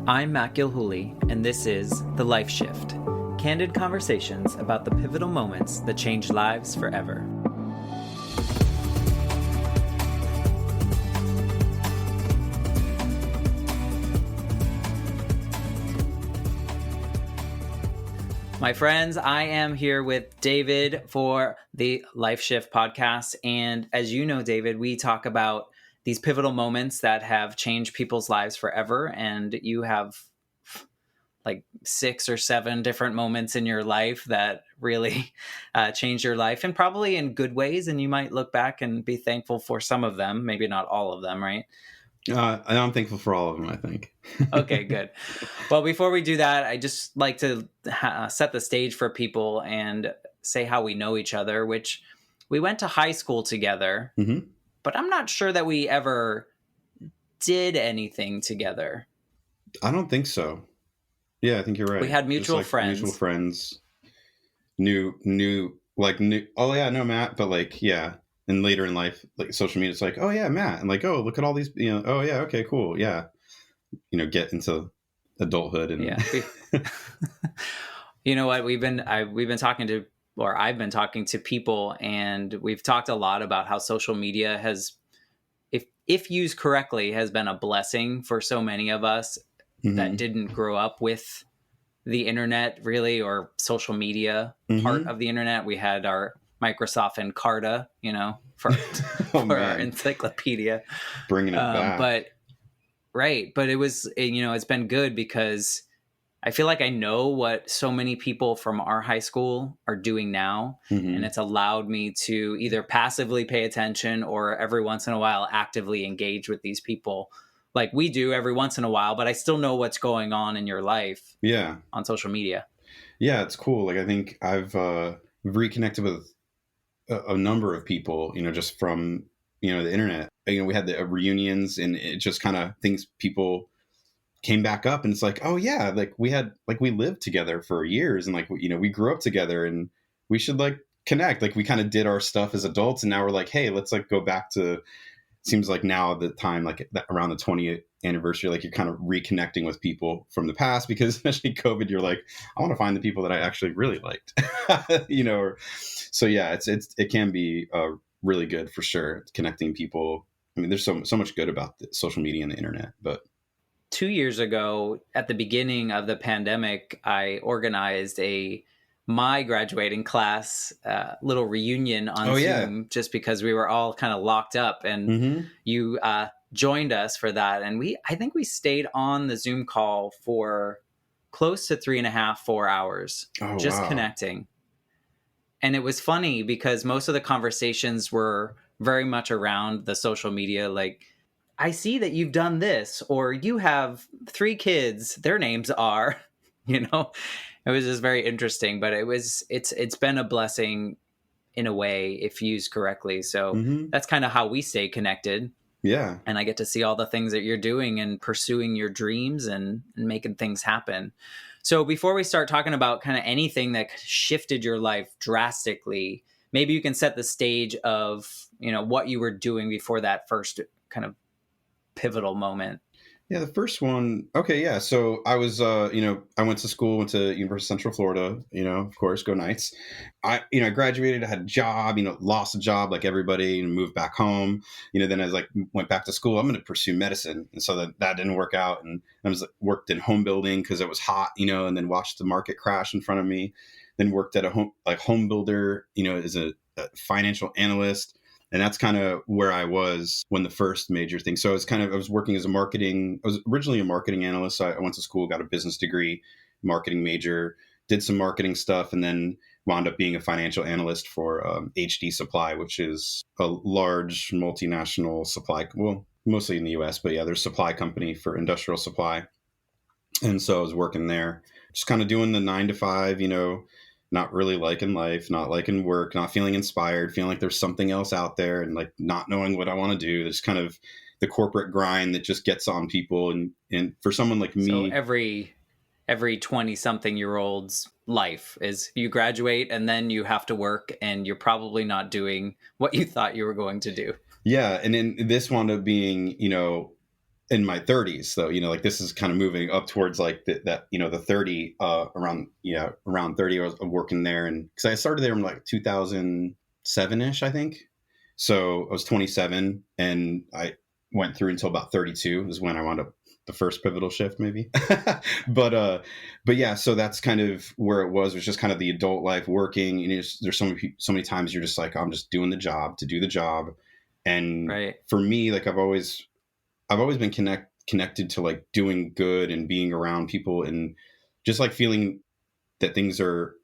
I'm Matt Gilhooly, and this is The Life Shift, candid conversations about the pivotal moments that change lives forever. My friends, I am here with David for the Life Shift podcast. And as you know, David, we talk about these pivotal moments that have changed people's lives forever. And you have like 6 or 7 different moments in your life that really changed your life, and probably in good ways. And you might look back and be thankful for some of them, maybe not all of them, right? I'm thankful for all of them, I think. Okay, good. Well, before we do that, I just like to set the stage for people and say how we know each other, which we went to high school together, but I'm not sure that we ever did anything together. I don't think so. Yeah, I think you're right. We had mutual friends. Mutual friends. Knew, oh yeah, no, Matt, but like, yeah. And later in life, like social media, it's like, oh yeah, Matt. And like, oh, look at all these, oh yeah, okay, cool. Yeah. Get into adulthood and yeah. You know what? I've been talking to people, and we've talked a lot about how social media has, if used correctly, has been a blessing for so many of us that didn't grow up with the internet really, or social media part of the internet. We had our Microsoft Encarta, for our encyclopedia. Bringing it back. But it was, it's been good because I feel like I know what so many people from our high school are doing now. And it's allowed me to either passively pay attention or every once in a while actively engage with these people like we do every once in a while, but I still know what's going on in your life. Yeah. On social media. Yeah, it's cool. Like, I think I've reconnected with a number of people, just from, the internet. We had the reunions, and it just kind of things, people came back up, and it's like, oh yeah, like we lived together for years, and like, we grew up together, and we should like connect. Like, we kind of did our stuff as adults, and now we're like, hey, let's like go back to, seems like now the time, like around the 20th anniversary, like you're kind of reconnecting with people from the past, because especially COVID, you're like, I want to find the people that I actually really liked, so yeah, it can be really good for sure. Connecting people. I mean, there's so much good about the social media and the internet. But 2 years ago, at the beginning of the pandemic, I organized my graduating class little reunion on Zoom, just because we were all kind of locked up, and you joined us for that. And I think we stayed on the Zoom call for close to 3.5-4 hours, connecting. And it was funny because most of the conversations were very much around the social media. Like, I see that you've done this, or you have 3 kids, their names are, It was just very interesting, but it's been a blessing in a way if used correctly. So that's kind of how we stay connected. Yeah. And I get to see all the things that you're doing and pursuing your dreams and making things happen. So before we start talking about kind of anything that shifted your life drastically, maybe you can set the stage of, what you were doing before that first kind of pivotal moment. Yeah, the first one. Okay, yeah. So I was, I went to school, went to University of Central Florida, of course, go Knights. I graduated, I had a job, lost a job like everybody, and moved back home. Then I was like, went back to school. I'm going to pursue medicine. And so that didn't work out. And I was worked in home building because it was hot, and then watched the market crash in front of me. Then worked at a home builder, as a financial analyst. And that's kind of where I was when the first major thing. So I was working as I was originally a marketing analyst. So I went to school, got a business degree, marketing major, did some marketing stuff, and then wound up being a financial analyst for HD Supply, which is a large multinational supply, well, mostly in the US, but yeah, there's a supply company for industrial supply. And so I was working there, just kind of doing the 9 to 5, not really liking life, not liking work, not feeling inspired, feeling like there's something else out there, and like not knowing what I want to do. There's kind of the corporate grind that just gets on people. And for someone like me, so every 20-something-year-old's life is you graduate and then you have to work, and you're probably not doing what you thought you were going to do. Yeah. And then this wound up being, in my 30s though, like this is kind of moving up towards like that, the 30, around 30, I was working there. And cause I started there in like 2007-ish, I think. So I was 27 and I went through until about 32 is when I wound up the first pivotal shift maybe. but yeah, so that's kind of where it was just kind of the adult life working. There's so many times you're just like, I'm just doing the job to do the job. And right. For me, like I've always been connected to like doing good and being around people and just like feeling that things are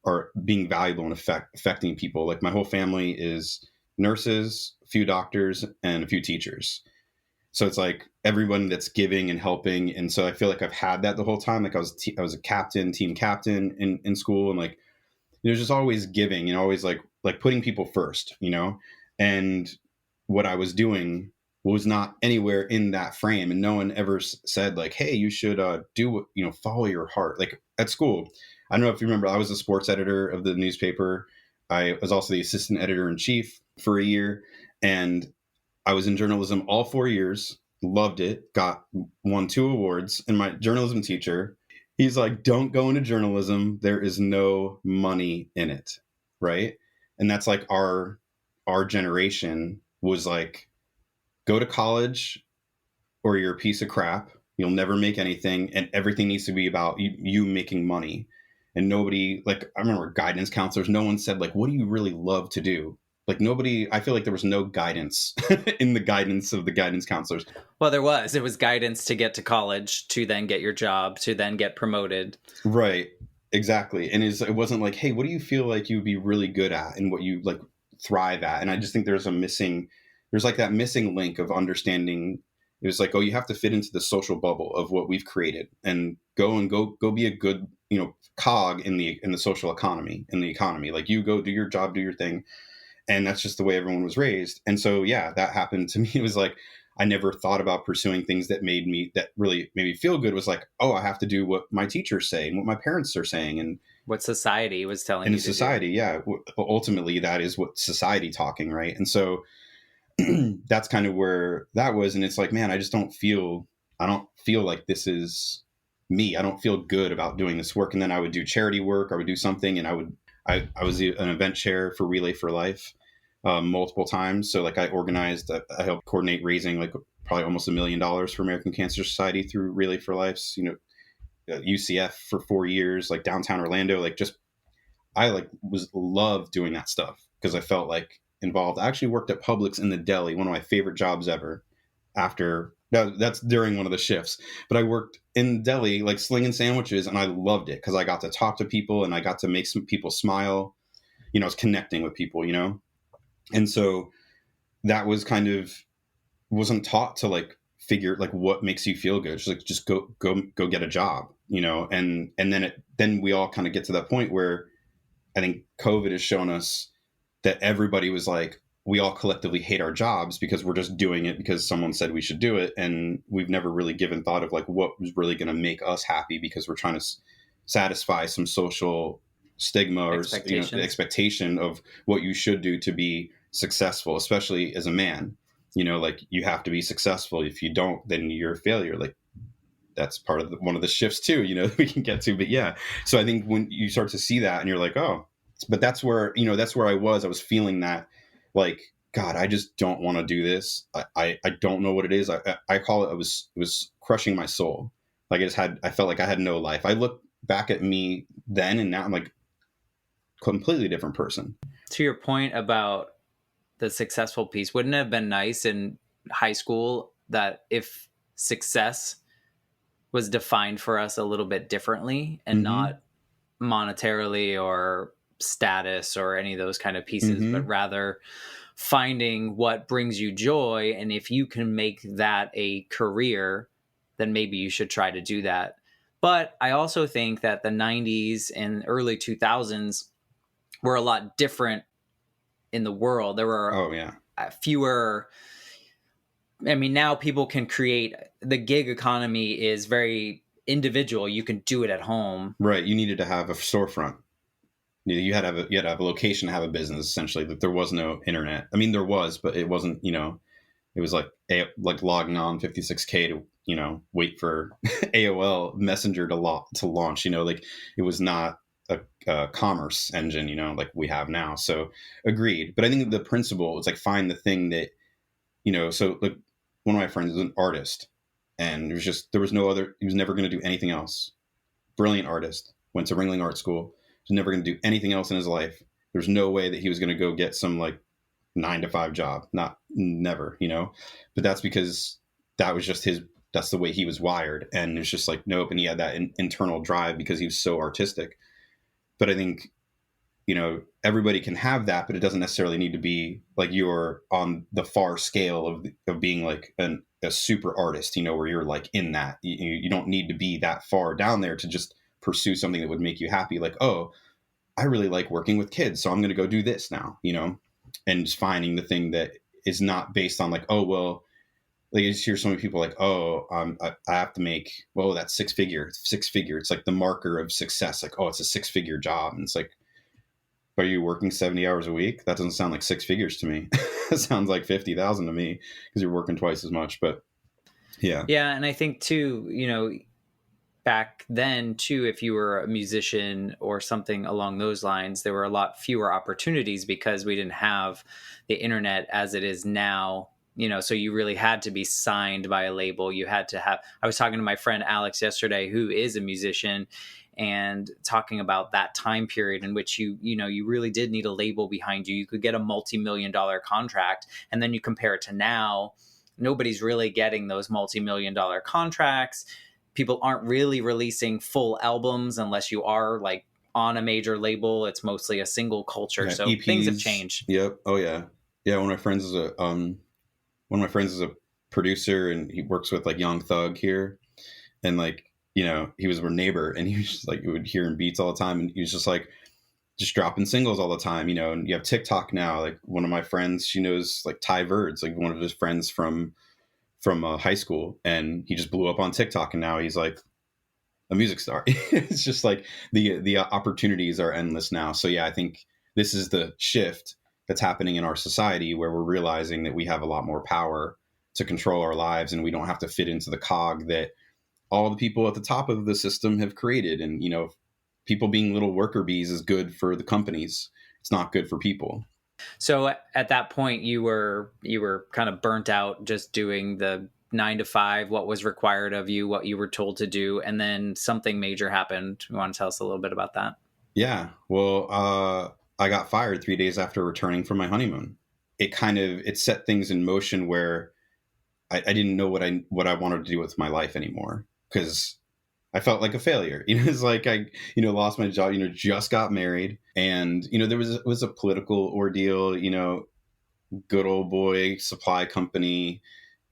being valuable and affecting people. Like my whole family is nurses, a few doctors, and a few teachers. So it's like everyone that's giving and helping. And so I feel like I've had that the whole time. Like I was a team captain in school, and like there's just always giving and always like putting people first, and what I was doing was not anywhere in that frame. And no one ever said like, hey, you should do what, follow your heart. Like at school, I don't know if you remember, I was the sports editor of the newspaper. I was also the assistant editor in chief for a year. And I was in journalism all 4 years, loved it, won 2 awards. And my journalism teacher, he's like, don't go into journalism. There is no money in it. Right. And that's like our generation was like, go to college or you're a piece of crap. You'll never make anything. And everything needs to be about you making money. And nobody, like, I remember guidance counselors, no one said like, what do you really love to do? Like I feel like there was no guidance in the guidance of the guidance counselors. Well, it was guidance to get to college, to then get your job, to then get promoted. Right. Exactly. And it wasn't like, hey, what do you feel like you would be really good at and what you like thrive at? And I just think there's like that missing link of understanding. It was like, oh, you have to fit into the social bubble of what we've created and go be a good, cog in the social economy, in the economy. Like you go do your job, do your thing. And that's just the way everyone was raised. And so, yeah, that happened to me. It was like, I never thought about pursuing things that really made me feel good. It was like, oh, I have to do what my teachers say and what my parents are saying. And what society was telling you to society, do. yeah. Ultimately, that is what society talking, right? And so that's kind of where that was. And it's like, man, I don't feel like this is me. I don't feel good about doing this work. And then I would do charity work. I would do something, and I was an event chair for Relay for Life multiple times. So like I I helped coordinate raising like probably almost $1 million for American Cancer Society through Relay for Life's, UCF for 4 years, like downtown Orlando. Like I like loved doing that stuff because I felt like involved. I actually worked at Publix in the deli, one of my favorite jobs ever. That's during one of the shifts, but I worked in deli, like slinging sandwiches, and I loved it because I got to talk to people and I got to make some people smile. I was connecting with people, and so that was kind of wasn't taught to like figure like what makes you feel good. Just go get a job, and then we all kind of get to that point where I think COVID has shown us that everybody was like, we all collectively hate our jobs because we're just doing it because someone said we should do it. And we've never really given thought of like what was really going to make us happy because we're trying to satisfy some social stigma or the expectation of what you should do to be successful, especially as a man. Like you have to be successful. If you don't, then you're a failure. Like that's part of one of the shifts too, we can get to. But yeah, so I think when you start to see that and you're like, oh, but that's where I was feeling that like, God, I just don't want to do this. I don't know what it is. I call it, it was crushing my soul. Like I felt like I had no life. I look back at me then and now I'm like completely different person. To your point about the successful piece, wouldn't it have been nice in high school that if success was defined for us a little bit differently and not monetarily or status or any of those kind of pieces, but rather finding what brings you joy. And if you can make that a career, then maybe you should try to do that. But I also think that the 90s and early 2000s were a lot different in the world. There were fewer. I mean, now people can create, the gig economy is very individual. You can do it at home. Right. You needed to have a storefront. You had to have a location to have a business, essentially. That there was no internet. I mean, there was, but it wasn't, It was like logging on 56K to, wait for AOL Messenger to launch, like it was not a commerce engine, like we have now. So agreed. But I think the principle is like, find the thing that, so like one of my friends is an artist, and there was no other, he was never going to do anything else. Brilliant artist, went to Ringling Art School, was never going to do anything else in his life. There's no way that he was going to go get some like 9-to-5 job. Never. But that's because that was just that's the way he was wired. And it's just like, nope. And he had that internal drive because he was so artistic. But I think, everybody can have that, but it doesn't necessarily need to be like you're on the far scale of being like a super artist, where you're like in that. You don't need to be that far down there to just pursue something that would make you happy. Like, oh, I really like working with kids, so I'm going to go do this now, and just finding the thing that is not based on like, oh, well, like I just hear so many people like, oh, I have to make, well, that's six figure. It's like the marker of success. Like, oh, it's a 6-figure job. And it's like, are you working 70 hours a week? That doesn't sound like 6 figures to me. It sounds like 50,000 to me because you're working twice as much. But yeah. Yeah. And I think too, back then too, if you were a musician or something along those lines, there were a lot fewer opportunities because we didn't have the internet as it is now. So you really had to be signed by a label. You had to have, I was talking to my friend Alex yesterday, who is a musician, and talking about that time period in which you really did need a label behind you. You could get a multi-million-dollar contract, and then you compare it to now, nobody's really getting those multi-million-dollar contracts. People aren't really releasing full albums unless you are like on a major label. It's mostly a single culture. Yeah, so EPs, things have changed. Yep. Oh yeah. Yeah. One of my friends is a producer, and he works with like Young Thug here. And like, he was our neighbor, and he was just like, you would hear him beats all the time. And he was just like, just dropping singles all the time, and you have TikTok now. Like one of my friends, she knows like Ty Verds, like one of his friends from high school. And he just blew up on TikTok, and now he's like a music star. It's just like the opportunities are endless now. So yeah, I think this is the shift that's happening in our society, where we're realizing that we have a lot more power to control our lives, and we don't have to fit into the cog that all the people at the top of the system have created. And, people being little worker bees is good for the companies. It's not good for people. So at that point, you were kind of burnt out just doing the 9-to-5, what was required of you, what you were told to do. And then something major happened. You want to tell us a little bit about that? Yeah. Well, I got fired 3 days after returning from my honeymoon. It set things in motion where I didn't know what I wanted to do with my life anymore, because I felt like a failure. It's like I, lost my job, just got married, and, it was a political ordeal, good old boy supply company,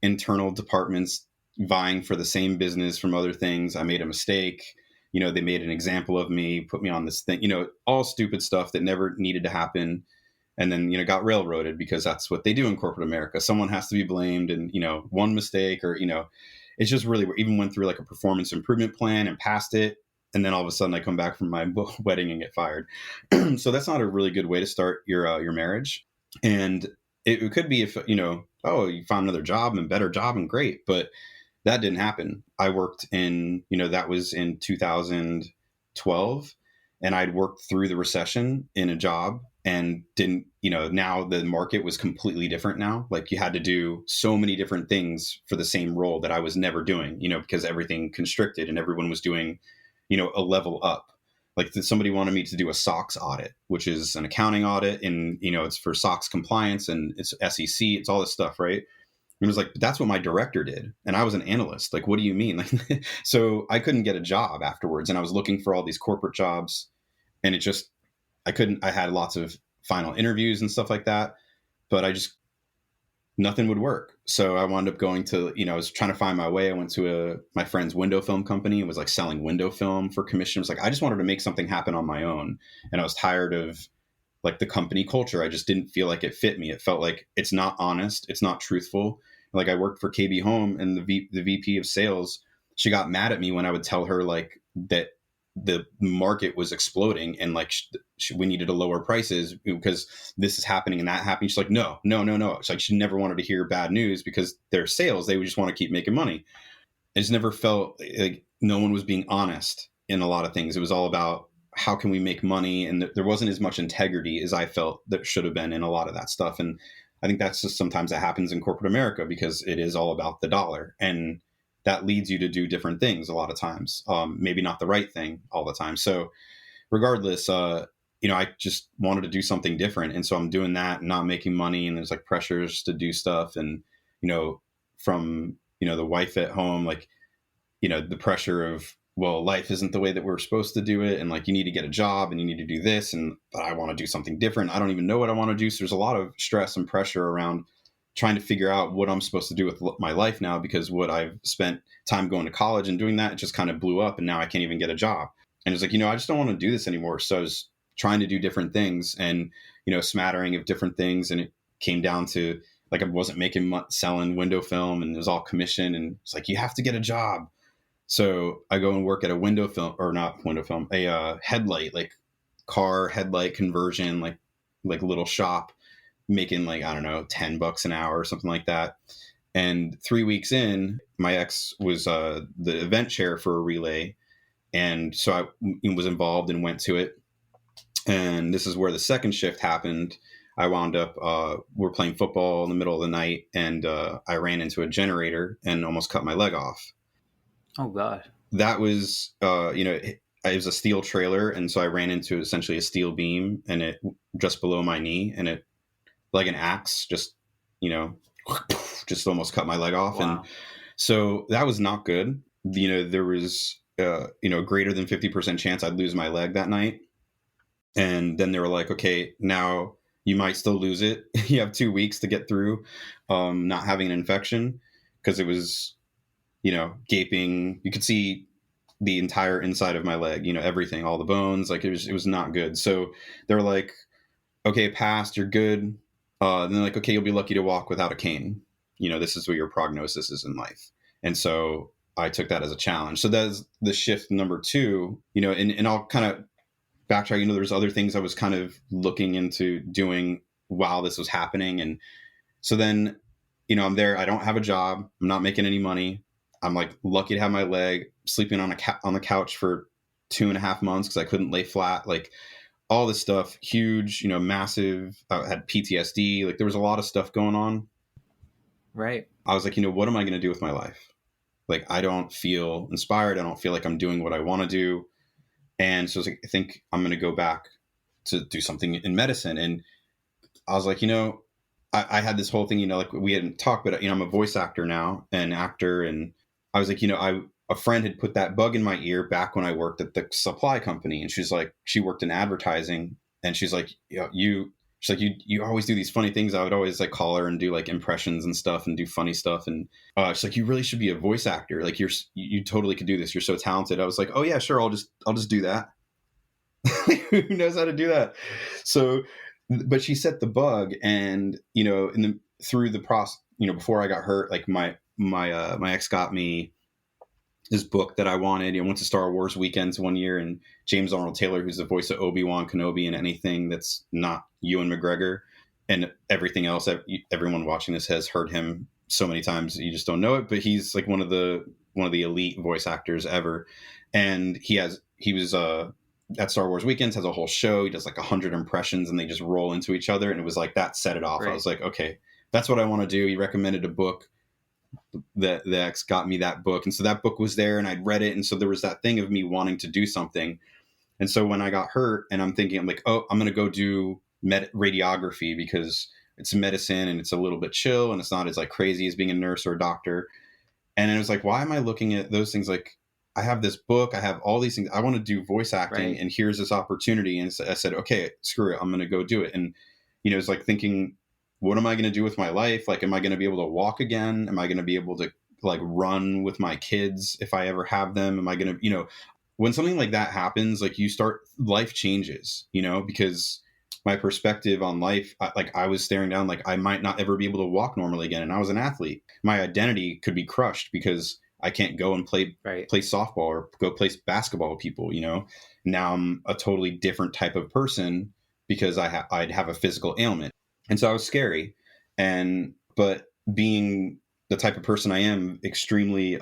internal departments vying for the same business from other things. I made a mistake. They made an example of me, put me on this thing, all stupid stuff that never needed to happen. And then, got railroaded, because that's what they do in corporate America. Someone has to be blamed, and, one mistake, or, it's just really, even went through like a performance improvement plan and passed it. And then all of a sudden I come back from my wedding and get fired. So that's not a really good way to start your marriage. And it could be if, oh, you found another job and better job and great, but that didn't happen. I worked in, that was in 2012, and I'd worked through the recession in a job, and didn't, now the market was completely different now. Like you had to do so many different things for the same role that I was never doing, because everything constricted and everyone was doing, a level up. Like somebody wanted me to do a SOX audit, which is an accounting audit, and, it's for SOX compliance, and it's SEC, it's all this stuff, right? And it was like, that's what my director did. And I was an analyst. Like, what do you mean? Like, so I couldn't get a job afterwards. And I was looking for all these corporate jobs, and I had lots of final interviews and stuff like that, but nothing would work. So I wound up going to, I was trying to find my way. I went to my friend's window film company and was like selling window film for commission. It was like, I just wanted to make something happen on my own. And I was tired of like the company culture. I just didn't feel like it fit me. It felt like it's not honest. It's not truthful. Like I worked for KB Home, and the VP of sales, she got mad at me when I would tell her like that the market was exploding and like we needed to lower prices because this is happening and that happening. She's like, no. It's like she never wanted to hear bad news because their sales, they would just want to keep making money. I just never felt like no one was being honest in a lot of things. It was all about how can we make money, and there wasn't as much integrity as I felt there should have been in a lot of that stuff. And I think that's just sometimes that happens in corporate America because it is all about the dollar, and that leads you to do different things a lot of times. Maybe not the right thing all the time. So regardless, I just wanted to do something different. And so I'm doing that, not making money. And there's like pressures to do stuff. And, from, the wife at home, like, the pressure of, well, life isn't the way that we're supposed to do it. And like, you need to get a job and you need to do this. But I want to do something different. I don't even know what I want to do. So there's a lot of stress and pressure around trying to figure out what I'm supposed to do with my life now, because what I've spent time going to college and doing that, it just kind of blew up and now I can't even get a job. And it's like, I just don't want to do this anymore. So I was trying to do different things and, smattering of different things. And it came down to like, I wasn't selling window film and it was all commission. And it's like, you have to get a job. So I go and work at a a headlight, like car headlight conversion, like little shop, making like, I don't know, $10 an hour or something like that. And 3 weeks in, my ex was the event chair for a relay. And so I was involved and went to it. And this is where the second shift happened. I wound up, we're playing football in the middle of the night, and I ran into a generator and almost cut my leg off. Oh, God. That was, it was a steel trailer. And so I ran into essentially a steel beam, and it just below my knee, and it, like an axe, just almost cut my leg off. Wow. And so that was not good. There was, greater than 50% chance I'd lose my leg that night. And then they were like, okay, now you might still lose it. You have 2 weeks to get through not having an infection, because it was, gaping. You could see the entire inside of my leg, everything, all the bones, like it was not good. So they were like, okay, passed, you're good. Then they're like, okay, you'll be lucky to walk without a cane. This is what your prognosis is in life. And so I took that as a challenge. So that's the shift number 2, and I'll kind of backtrack. There's other things I was kind of looking into doing while this was happening. And so then, I'm there, I don't have a job. I'm not making any money. I'm like lucky to have my leg, sleeping on the couch for 2.5 months because I couldn't lay flat. Like all this stuff, huge, massive, I had PTSD. Like there was a lot of stuff going on. Right. I was like, what am I going to do with my life? Like, I don't feel inspired. I don't feel like I'm doing what I want to do. And so I was like, I think I'm going to go back to do something in medicine. And I was like, I had this whole thing, like we hadn't talked, but I'm a voice actor now, an actor. And I was like, a friend had put that bug in my ear back when I worked at the supply company. And she's like, she worked in advertising, and she's like, you always do these funny things. I would always like call her and do like impressions and stuff and do funny stuff. And she's like, you really should be a voice actor. Like you totally could do this. You're so talented. I was like, oh yeah, sure. I'll just do that. Who knows how to do that? So, but she set the bug, and, through the process, before I got hurt, like my ex got me this book that I wanted. I went to Star Wars weekends one year, and James Arnold Taylor, who's the voice of Obi-Wan Kenobi and anything that's not Ewan McGregor and everything else, everyone watching this has heard him so many times you just don't know it, but he's like one of the elite voice actors ever. And he was at Star Wars weekends, has a whole show. He does like 100 impressions and they just roll into each other. And it was like, that set it off. Right. I was like, okay, that's what I want to do. He recommended a book. The ex got me that book. And so that book was there and I'd read it. And so there was that thing of me wanting to do something. And so when I got hurt and I'm thinking, I'm like, oh, I'm going to go do radiography because it's medicine and it's a little bit chill and it's not as like crazy as being a nurse or a doctor. And it was like, why am I looking at those things? Like, I have this book, I have all these things. I want to do voice acting, right. And here's this opportunity. And so I said, okay, screw it. I'm going to go do it. And, it's like thinking, what am I going to do with my life? Like, am I going to be able to walk again? Am I going to be able to like run with my kids if I ever have them? Am I going to, when something like that happens, like life changes, because my perspective on life, I was staring down, like I might not ever be able to walk normally again. And I was an athlete. My identity could be crushed because I can't go and play softball or go play basketball with people, you know. Now I'm a totally different type of person because I'd have a physical ailment. And so I was scary. But being the type of person I am, extremely,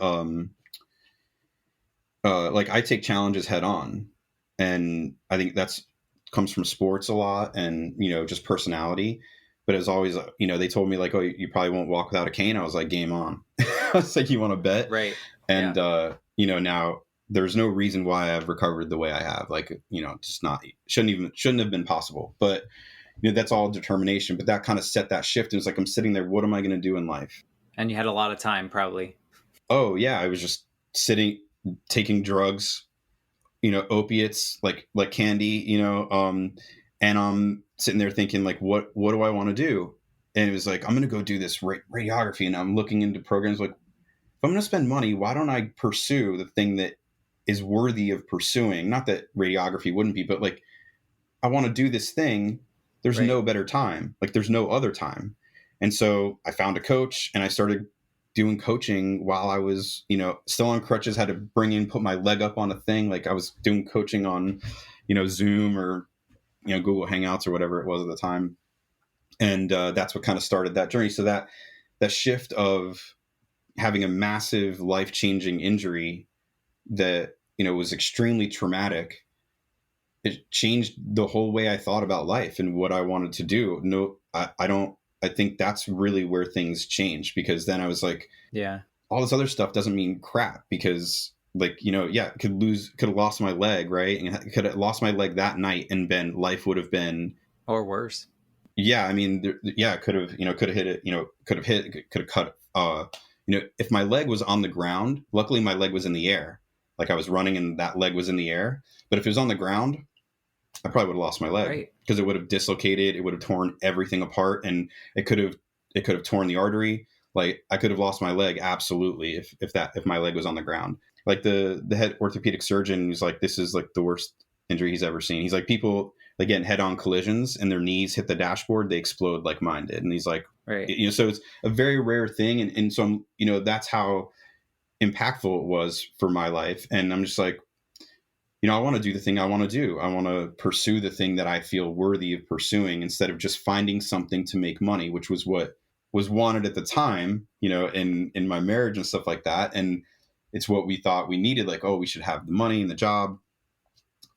like I take challenges head on. And I think that's comes from sports a lot and, you know, just personality. But it was always, you know, they told me like, oh, you probably won't walk without a cane. I was like, game on. I was like, you want to bet? Right. And, you know, now there's no reason why I've recovered the way I have. Like, you know, just shouldn't have been possible. But, you know, that's all determination. But that kind of set that shift. And it's like, I'm sitting there, what am I going to do in life? And you had a lot of time, probably. Oh, yeah. I was just sitting, taking drugs, you know, opiates, like candy, you know, and I'm sitting there thinking like, what do I want to do? And it was like, I'm going to go do this radiography. And I'm looking into programs like, if I'm going to spend money, why don't I pursue the thing that is worthy of pursuing? Not that radiography wouldn't be, but like, I want to do this thing. There's no better time. Like there's no other time. And so I found a coach and I started doing coaching while I was, you know, still on crutches, had to put my leg up on a thing. Like I was doing coaching on, you know, Zoom or, you know, Google Hangouts or whatever it was at the time. And that's what kind of started that journey. So that shift of having a massive life-changing injury that, you know, was extremely traumatic, it changed the whole way I thought about life and what I wanted to do. No, I think that's really where things changed, because then I was like, yeah, all this other stuff doesn't mean crap, because like, you know, yeah, could have lost my leg. Right. And could have lost my leg that night and life would have been, or worse. Yeah. I mean, yeah, could have hit it, you know, could have cut, you know, if my leg was on the ground, luckily my leg was in the air. Like I was running and that leg was in the air. But if it was on the ground, I probably would have lost my leg, because it would have dislocated. It would have torn everything apart, and it could have torn the artery. Like I could have lost my leg. Absolutely. If my leg was on the ground, like the head orthopedic surgeon was like, this is like the worst injury he's ever seen. He's like, people, they get head on collisions and their knees hit the dashboard, they explode like mine did. And he's like, you know, so it's a very rare thing. And so, you know, that's how impactful it was for my life. And I'm just like, you know, I want to do the thing I want to do. I want to pursue the thing that I feel worthy of pursuing, instead of just finding something to make money, which was what was wanted at the time, you know, in my marriage and stuff like that. And it's what we thought we needed. Like, oh, we should have the money and the job.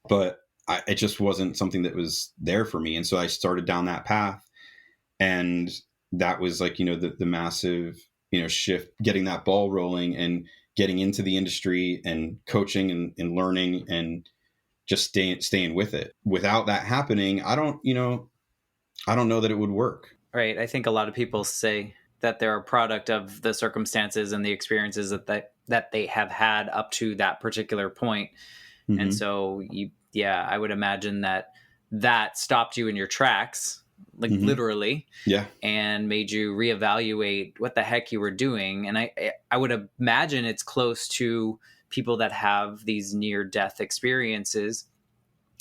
But it just wasn't something that was there for me. And so I started down that path. And that was like, you know, the massive, you know, shift, getting that ball rolling and getting into the industry and coaching and learning and just staying with it. Without that happening, I don't know that it would work. Right. I think a lot of people say that they're a product of the circumstances and the experiences that they have had up to that particular point. Mm-hmm. And so I would imagine that stopped you in your tracks, like mm-hmm. literally, and made you reevaluate what the heck you were doing. And I would imagine it's close to people that have these near-death experiences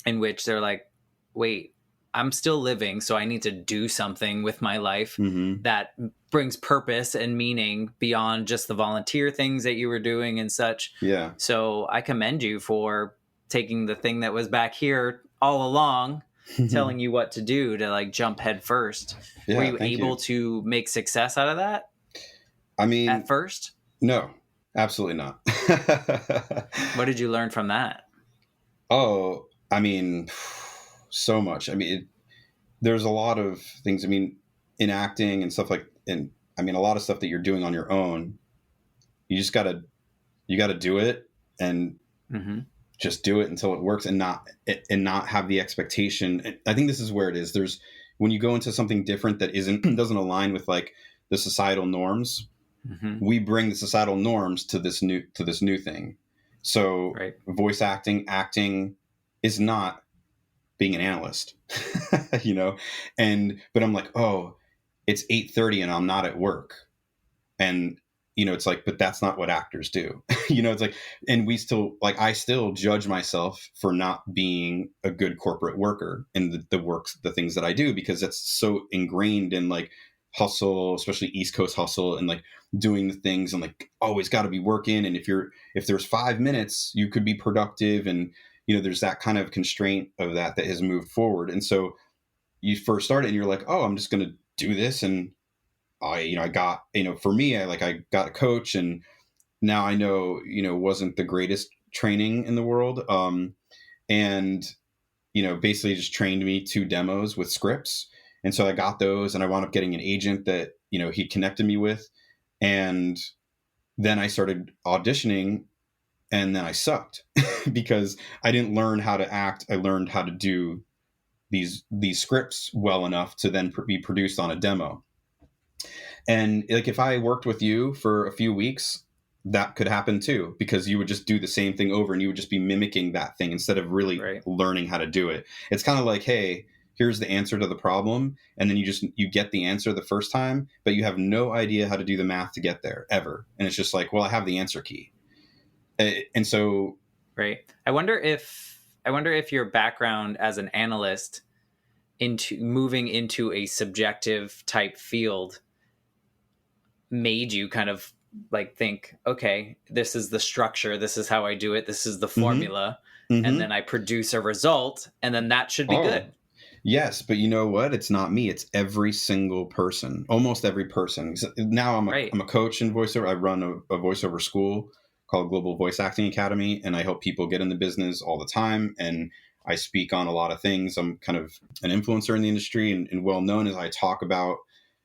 in which they're like, wait, I'm still living, so I need to do something with my life mm-hmm. that brings purpose and meaning beyond just the volunteer things that you were doing and such. Yeah. So I commend you for taking the thing that was back here all along, telling you what to do, to like jump head first. Yeah, were you able to make success out of that? I mean, at first? No, absolutely not. What did you learn from that? Oh, I mean, so much. I mean, there's a lot of things. I mean, in acting and stuff like, and I mean, a lot of stuff that you're doing on your own, you gotta do it and mm-hmm. just do it until it works, and not have the expectation. I think this is where it is. There's, when you go into something different that doesn't align with like the societal norms, mm-hmm. we bring the societal norms to this new thing. So voice acting is not being an analyst, you know? But I'm like, oh, it's 8:30 and I'm not at work. And, you know, it's like, but that's not what actors do. You know, it's like, and I still judge myself for not being a good corporate worker in the things that I do, because that's so ingrained in like hustle, especially East Coast hustle, and like doing the things and like always got to be working. And if there's 5 minutes, you could be productive. And, there's that kind of constraint of that has moved forward. And so you first started and you're like, oh, I'm just going to do this. And I got, for me, I got a coach, and now I know, wasn't the greatest training in the world. And, basically just trained me 2 demos with scripts. And so I got those, and I wound up getting an agent that, he connected me with. And then I started auditioning, and then I sucked because I didn't learn how to act. I learned how to do these scripts well enough to then be produced on a demo. And like, if I worked with you for a few weeks, that could happen too, because you would just do the same thing over, and you would just be mimicking that thing instead of really learning how to do it. It's kind of like, hey, here's the answer to the problem. And then you get the answer the first time, but you have no idea how to do the math to get there ever. And it's just like, well, I have the answer key. And so. Right. I wonder if your background as an analyst into moving into a subjective type field made you kind of like think, okay, this is the structure, this is how I do it, this is the formula, and then I produce a result, and then that should be good. Yes, but you know what? It's not me. It's every single person, almost every person. Now I'm a coach in voiceover. I run a voiceover school called Global Voice Acting Academy, and I help people get in the business all the time. And I speak on a lot of things. I'm kind of an influencer in the industry, and well known as I talk about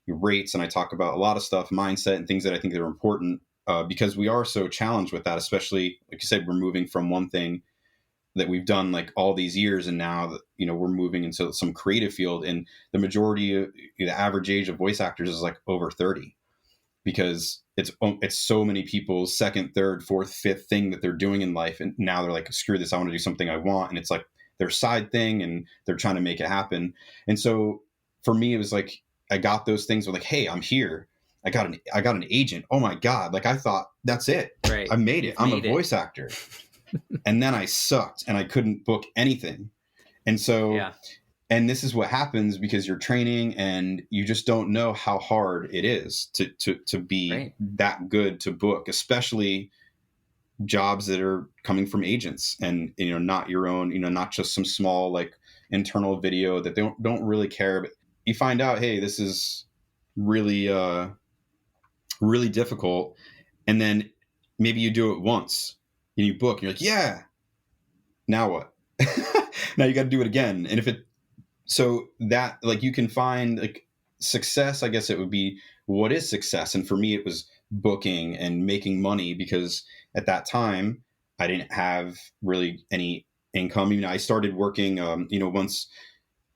rates, and I talk about a lot of stuff, mindset, and things that I think that are important, because we are so challenged with that. Especially, like you said, we're moving from one thing that we've done like all these years, and now we're moving into some creative field, and the majority, the average age of voice actors is like over 30, because it's so many people's second, third, fourth, fifth thing that they're doing in life, and now they're like, screw this, I want to do something I want, and it's like their side thing, and they're trying to make it happen. And so for me, it was like, I got those things with like, hey, I'm here. I got an agent. Oh my God. Like, I thought that's it. Right. I made it. I'm a voice actor. And then I sucked, and I couldn't book anything. And so, and this is what happens because you're training, and you just don't know how hard it is to be that good to book, especially jobs that are coming from agents, and, not your own, not just some small, like, internal video that they don't really care. But you find out, hey, this is really, really difficult. And then maybe you do it once and you book, and you're like, yeah, now what? Now you got to do it again. And so that, like, you can find like success, I guess it would be, what is success? And for me, it was booking and making money, because at that time I didn't have really any income. I started working, once,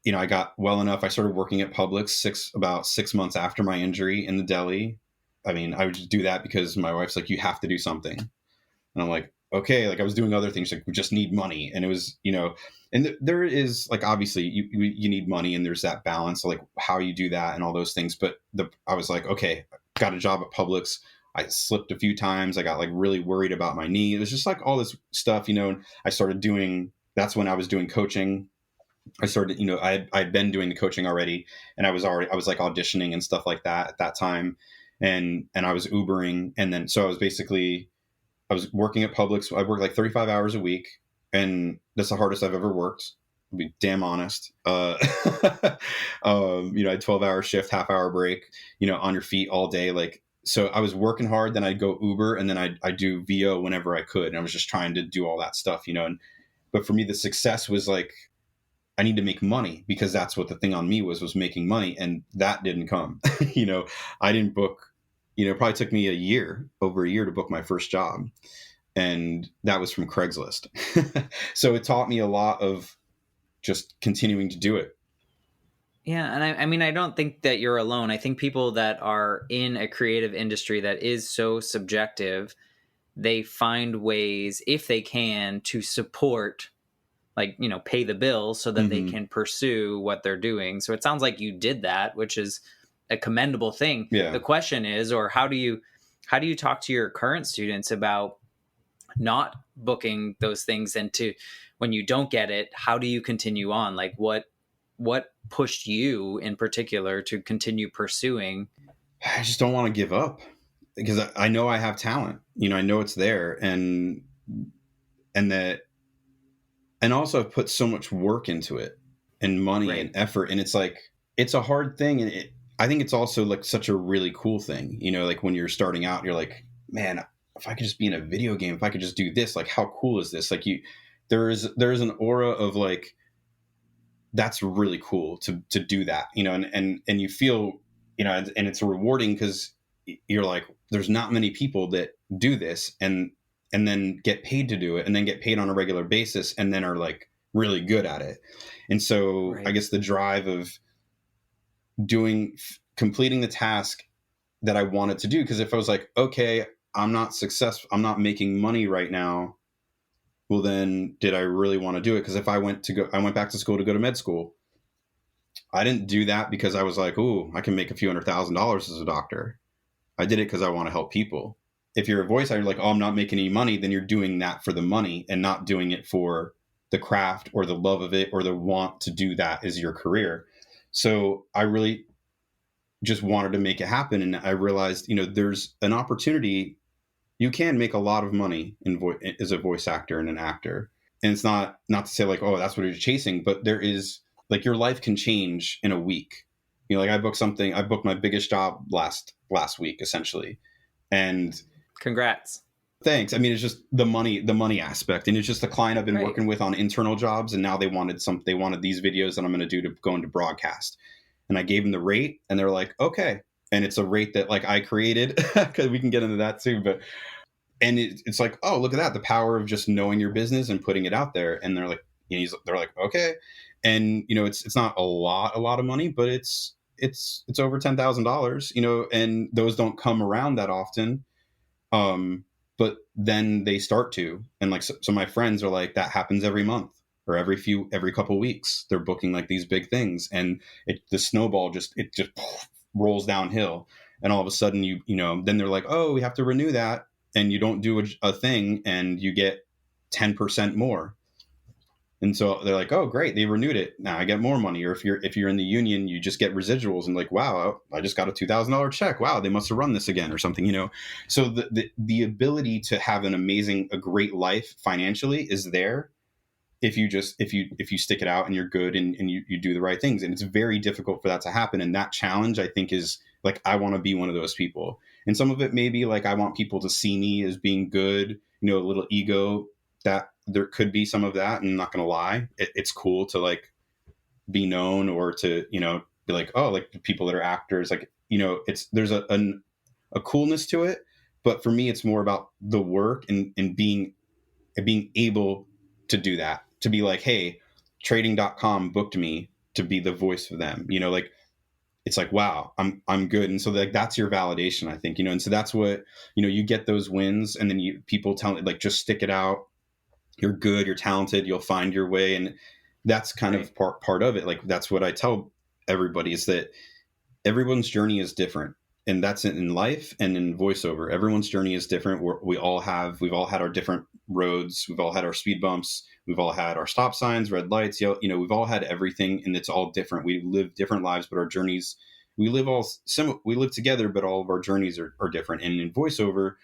I got well enough, I started working at Publix about 6 months after my injury in the deli. I would just do that because my wife's like, you have to do something. And I'm like, okay, like, I was doing other things, like, we just need money. And it was, and there is, like, obviously you need money, and there's that balance of like how you do that and all those things. But I was like, okay, got a job at Publix. I slipped a few times. I got like really worried about my knee. It was just like all this stuff, and I started that's when I was doing coaching. I started, I'd been doing the coaching already, and I was like auditioning and stuff like that at that time. And I was Ubering. And then, so I was working at Publix. I worked like 35 hours a week, and that's the hardest I've ever worked. I'll be damn honest. I had 12-hour shift, half-hour break, on your feet all day. Like, so I was working hard, then I'd go Uber, and then I'd do VO whenever I could. And I was just trying to do all that stuff, but for me, the success was like, I need to make money, because that's what the thing on me was making money. And that didn't come. I didn't book, it probably took me over a year to book my first job. And that was from Craigslist. So it taught me a lot of just continuing to do it. Yeah. And I don't think that you're alone. I think people that are in a creative industry that is so subjective, they find ways, if they can, to support, like, pay the bills so that they can pursue what they're doing. So it sounds like you did that, which is a commendable thing. Yeah. The question is, or how do you talk to your current students about not booking those things, and when you don't get it, how do you continue on? Like, what what pushed you in particular to continue pursuing? I just don't want to give up because I know I have talent, I know it's there, and that, and also I've put so much work into it and money and effort. And it's like, it's a hard thing. And I think it's also like such a really cool thing, like when you're starting out, you're like, man, if I could just be in a video game, if I could just do this, like, how cool is this? Like there's an aura of like, that's really cool to do that, and you feel, and it's rewarding because you're like, there's not many people that do this and then get paid to do it and then get paid on a regular basis and then are like really good at it. And so I guess the drive of completing the task that I wanted to do, because if I was like, okay, I'm not successful, I'm not making money right now, well, then did I really want to do it? Because if I went back to school to go to med school, I didn't do that because I was like, ooh, I can make a few $100,000 as a doctor. I did it because I want to help people. If you're a voice actor, like, oh, I'm not making any money, then you're doing that for the money and not doing it for the craft or the love of it or the want to do that as your career. So I really just wanted to make it happen. And I realized, there's an opportunity. You can make a lot of money as a voice actor and an actor. And it's not to say like, oh, that's what you're chasing, but there is, like, your life can change in a week. Like I booked my biggest job last week, essentially. And congrats. Thanks. I mean, it's just the money aspect. And it's just the client I've been working with on internal jobs. And now they wanted these videos that I'm going to do to go into broadcast. And I gave them the rate and they're like, okay. And it's a rate that like I created, because we can get into that too. But, and it's like, oh, look at that. The power of just knowing your business and putting it out there. And they're like, they're like, okay. And, it's not a lot of money, but it's over $10,000, and those don't come around that often. But then they start to, and like, so my friends are like, that happens every month or every couple of weeks, they're booking like these big things, and the snowball just rolls downhill. And all of a sudden then they're like, oh, we have to renew that. And you don't do a thing and you get 10% more. And so they're like, oh, great, they renewed it. Now I get more money. Or if you're in the union, you just get residuals, and like, wow, I just got a $2,000 check. Wow, they must have run this again or something, So the ability to have a great life financially is there if you stick it out and you're good and you do the right things. And it's very difficult for that to happen. And that challenge, I think, is like, I want to be one of those people. And some of it may be like, I want people to see me as being good, a little ego. That there could be some of that, and I'm not going to lie. It's cool to like be known, or to, be like, oh, like the people that are actors, like, there's a coolness to it. But for me, it's more about the work and being able to do that, to be like, hey, trading.com booked me to be the voice for them, like, it's like, wow, I'm good. And so like, that's your validation, I think, and so that's what, you get those wins, and then people tell it, like, just stick it out. You're good, you're talented, you'll find your way. And that's kind of part of it. Like, that's what I tell everybody, is that everyone's journey is different. And that's in life and in voiceover. Everyone's journey is different. We've all had our different roads. We've all had our speed bumps. We've all had our stop signs, red lights, we've all had everything, and it's all different. We live different lives, but our journeys, we live together, but all of our journeys are different. And in voiceover,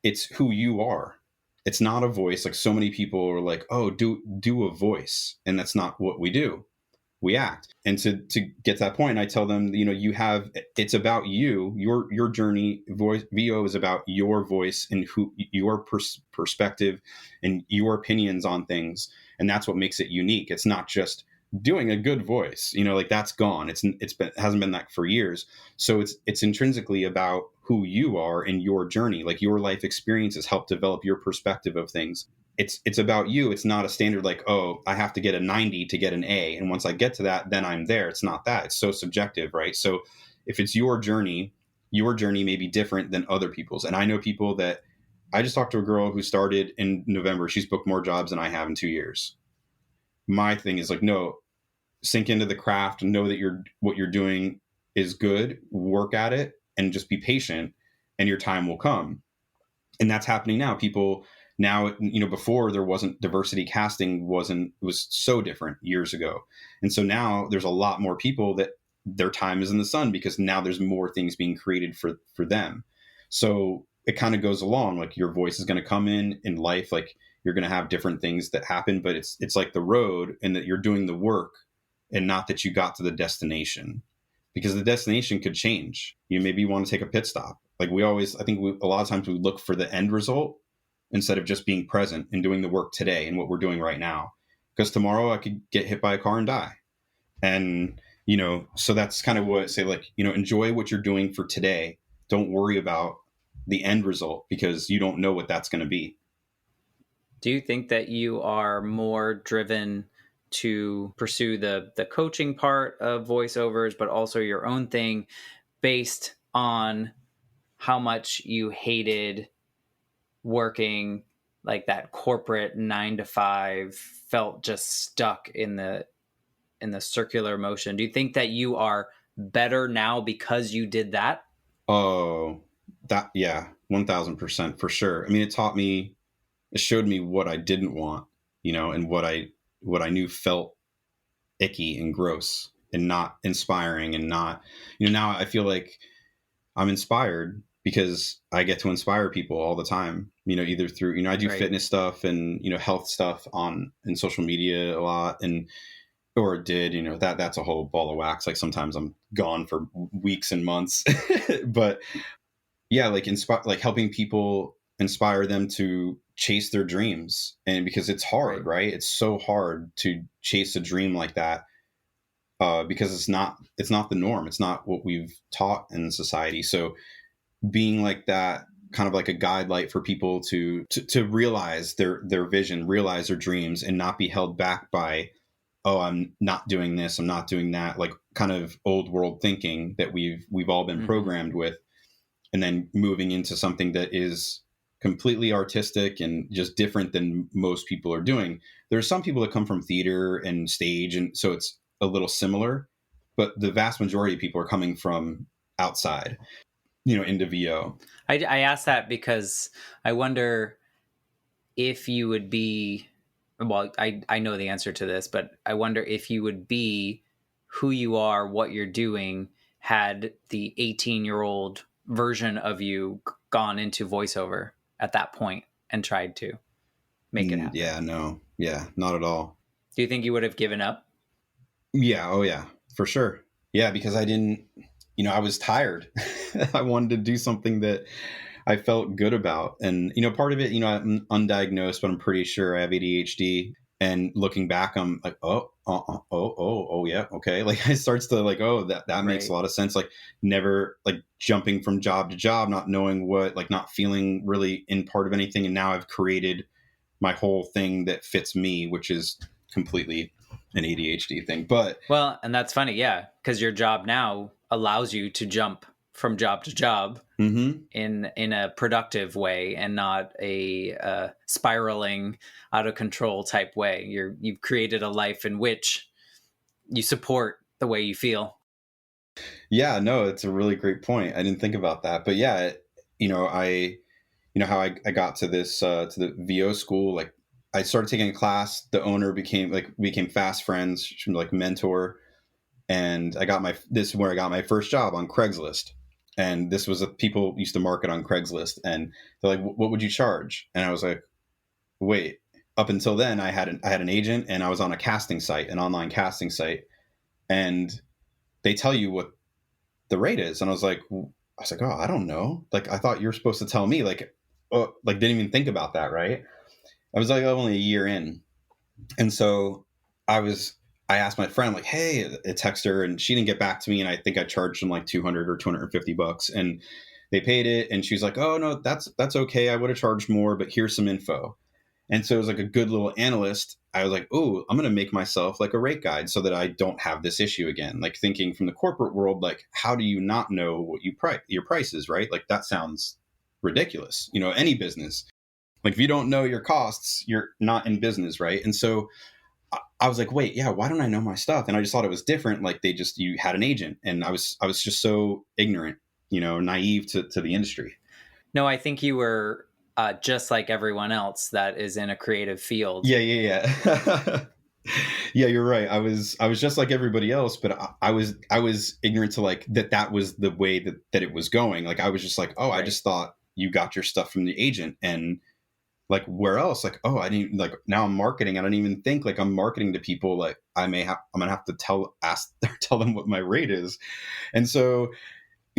it's who you are. It's not a voice. Like, so many people are like, oh, do a voice. And that's not what we do. We act. And to get to that point, I tell them, it's about you, your journey. VO is about your voice and your perspective and your opinions on things. And that's what makes it unique. It's not just doing a good voice, like, that's gone. Hasn't been that for years. So it's intrinsically about who you are and your journey. Like, your life experiences help develop your perspective of things. It's about you. It's not a standard like, oh, I have to get a 90 to get an A, and once I get to that, then I'm there. It's not that. It's so subjective, right? So if it's your journey may be different than other people's. And I know people that, I just talked to a girl who started in November. She's booked more jobs than I have in 2 years. My thing is like, no, sink into the craft and know that what you're doing is good, work at it, and just be patient, and your time will come. And that's happening now. People Now, before there wasn't diversity, casting was so different years ago. And so now there's a lot more people that their time is in the sun because now there's more things being created for them. So it kind of goes along, like your voice is going to come in life, like you're going to have different things that happen, but it's like the road, and that you're doing the work and not that you got to the destination, because the destination could change. Maybe you want to take a pit stop. Like a lot of times we look for the end result instead of just being present and doing the work today and what we're doing right now. Because tomorrow I could get hit by a car and die. And, so that's kind of what I say, like, enjoy what you're doing for today. Don't worry about the end result because you don't know what that's going to be. Do you think that you are more driven to pursue the coaching part of voiceovers, but also your own thing based on how much you hated working like that corporate 9 to 5, felt just stuck in the circular motion? Do you think that you are better now because you did that? Oh, yeah, 1000% for sure. I mean, it showed me what I didn't want, and what I knew felt icky and gross and not inspiring, and not, now I feel like I'm inspired because I get to inspire people all the time, either through, I do fitness stuff and, health stuff in social media a lot. Or did, that's a whole ball of wax. Like sometimes I'm gone for weeks and months, but yeah, like helping people, inspire them to chase their dreams. And because it's hard, right? It's so hard to chase a dream like that. Because it's not the norm. It's not what we've taught in society. So being like that, kind of like a guide light for people to realize their vision, realize their dreams, and not be held back by, oh, I'm not doing this, I'm not doing that, like kind of old world thinking that we've all been programmed with, and then moving into something that is completely artistic and just different than most people are doing. There are some people that come from theater and stage, and so it's a little similar, but the vast majority of people are coming from outside, into VO. I asked that because I wonder if you would be, well, I know the answer to this, but I wonder if you would be who you are, what you're doing, had the 18-year-old version of you gone into voiceover at that point and tried to make it happen. Yeah, no. Yeah, not at all. Do you think you would have given up? Yeah. Oh yeah, for sure. Yeah. Because I didn't, I was tired. I wanted to do something that I felt good about. And, part of it, I'm undiagnosed, but I'm pretty sure I have ADHD. And looking back, I'm like, oh, yeah. Okay. Like it starts to like, oh, that makes a lot of sense. Like never like jumping from job to job, not knowing what, like not feeling really in part of anything. And now I've created my whole thing that fits me, which is completely an ADHD thing. But well, and that's funny. Yeah. Because your job now allows you to jump from job to job in a productive way, and not a spiraling out of control type way. You've created a life in which you support the way you feel. Yeah, no, it's a really great point. I didn't think about that, but yeah, how I got to this to the VO school. Like I started taking a class. The owner became fast friends. She was like mentor. And this is where I got my first job on Craigslist. And this was people used to market on Craigslist, and they're like, what would you charge? And I was like, wait, up until then I had an agent, and I was on a casting site, an online casting site. And they tell you what the rate is. And I was like, oh, I don't know. Like, I thought you were supposed to tell me, like, oh, like didn't even think about that. Right. I was like only a year in. And so I asked my friend, like, hey, I text her, and she didn't get back to me. And I think I charged them like $200 or $250, and they paid it. And she's like, oh no, that's okay. I would have charged more, but here's some info. And so it was like a good little analyst. I was like, oh, I'm going to make myself like a rate guide so that I don't have this issue again. Like thinking from the corporate world, like, how do you not know what your price is, right? Like that sounds ridiculous. Any business, like if you don't know your costs, you're not in business, right? And so I was like, wait, yeah, why don't I know my stuff? And I just thought it was different. Like you had an agent, and I was just so ignorant, naive to the industry. No, I think you were just like everyone else that is in a creative field. Yeah. Yeah, you're right. I was just like everybody else, but I was ignorant to like that was the way that it was going. Like I was just like, oh, right. I just thought you got your stuff from the agent, and like where else? Like, oh, I didn't, like, now I'm marketing. I don't even think like I'm marketing to people. Like I'm gonna have to tell them what my rate is. And so,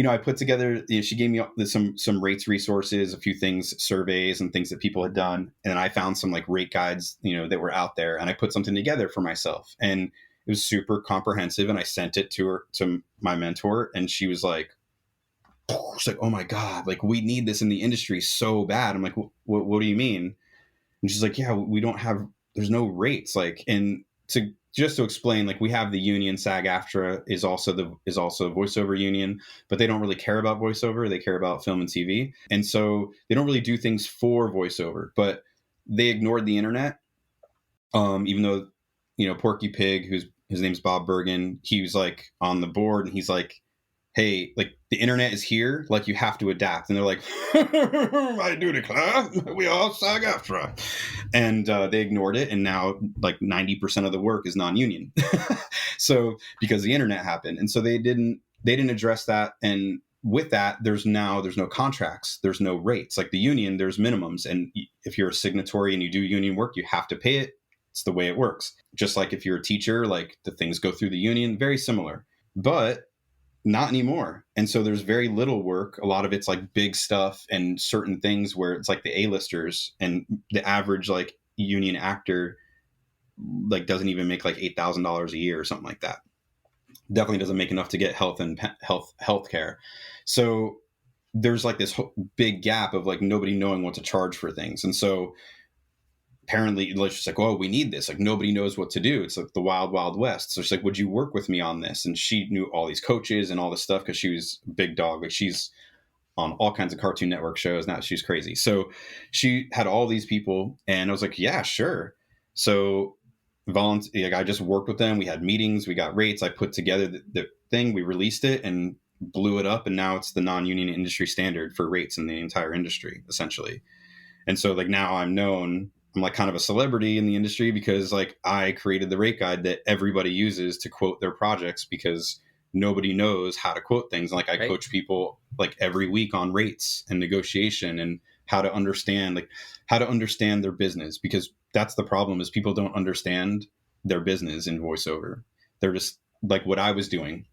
I put together, she gave me some rates resources, a few things, surveys and things that people had done. And I found some like rate guides, that were out there, and I put something together for myself, and it was super comprehensive. And I sent it to my mentor, and she's like, oh my God, like we need this in the industry so bad. I'm like, what do you mean? And she's like, yeah, there's no rates. Like, and to explain, like we have the union, SAG-AFTRA is also a voiceover union, but they don't really care about voiceover. They care about film and TV. And so they don't really do things for voiceover, but they ignored the internet. Even though, Porky Pig, his name's Bob Bergen, he was like on the board, and he's like, hey, like the internet is here, like you have to adapt. And they're like, I do declare, we all SAG-AFTRA. And they ignored it. And now like 90% of the work is non-union. So because the internet happened. And so they didn't address that. And with that, there's no contracts, there's no rates. Like the union, there's minimums. And if you're a signatory and you do union work, you have to pay it. It's the way it works. Just like if you're a teacher, like the things go through the union, very similar. But not anymore. And so there's very little work. A lot of it's like big stuff and certain things where it's like the A-listers, and the average like union actor like doesn't even make like $8,000 a year or something like that. Definitely doesn't make enough to get health care. So there's like this big gap of like nobody knowing what to charge for things. And so apparently it's just like, oh, we need this. Like nobody knows what to do. It's like the wild, wild west. So she's like, would you work with me on this? And she knew all these coaches and all this stuff because she was a big dog. Like she's on all kinds of Cartoon Network shows now. She's crazy. So she had all these people, and I was like, yeah, sure. So I just worked with them. We had meetings, we got rates. I put together the thing, we released it and blew it up. And now it's the non-union industry standard for rates in the entire industry, essentially. And so like now I'm like kind of a celebrity in the industry because like I created the rate guide that everybody uses to quote their projects, because nobody knows how to quote things. Like I coach people like every week on rates and negotiation and how to understand their business, because that's the problem, is people don't understand their business in voiceover. They're just like what I was doing.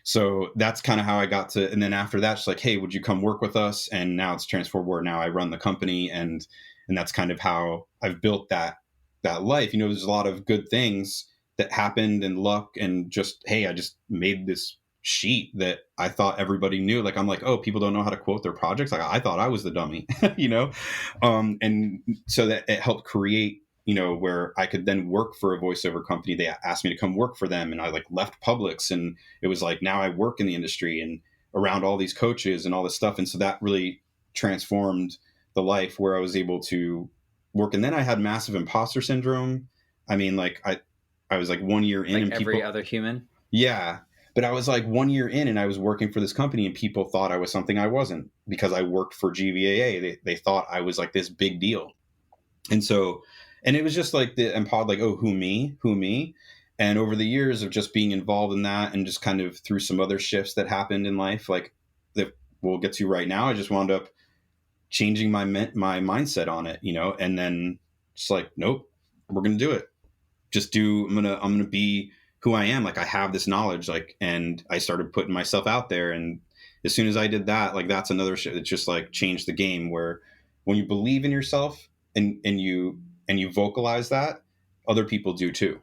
So that's kind of how I got to, and then after that, she's like, hey, would you come work with us? And now it's transformed where now I run the company, and that's kind of how I've built that life. There's a lot of good things that happened, and luck, and just, hey, I just made this sheet that I thought everybody knew. Like, I'm like, oh, people don't know how to quote their projects. Like I thought I was the dummy, and so that it helped create, where I could then work for a voiceover company. They asked me to come work for them, and I like left Publix, and it was like, now I work in the industry and around all these coaches and all this stuff. And so that really transformed the life, where I was able to work. And then I had massive imposter syndrome. I mean, like I was like 1 year in, like and every other human. Yeah. But I was like 1 year in, and I was working for this company, and people thought I was something I wasn't, because I worked for GVAA. They thought I was like this big deal. And so, and it was just like like, oh, who me? And over the years of just being involved in that, and just kind of through some other shifts that happened in life, like that we'll get to right now, I just wound up changing my mindset on it, and then just like, nope, we're going to do it. I'm going to be who I am. Like I have this knowledge, like, and I started putting myself out there. And as soon as I did that, like that's another shit that just like changed the game, where when you believe in yourself and you vocalize that, other people do too.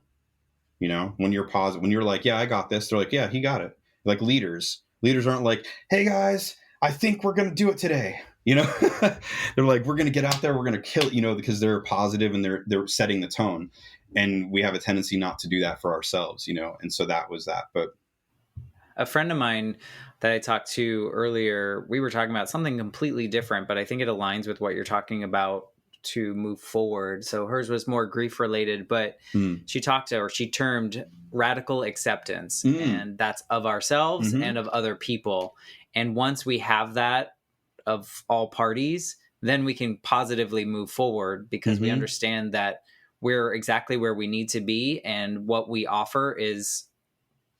When you're positive, when you're like, yeah, I got this, they're like, yeah, he got it. Like leaders aren't like, hey guys, I think we're going to do it today. They're like, we're going to get out there, we're going to kill, because they're positive and they're setting the tone. And we have a tendency not to do that for ourselves, and so that was that. But a friend of mine that I talked to earlier, we were talking about something completely different, but I think it aligns with what you're talking about to move forward. So hers was more grief related, but she termed radical acceptance, and that's of ourselves and of other people. And once we have that of all parties, then we can positively move forward, because we understand that we're exactly where we need to be, and what we offer is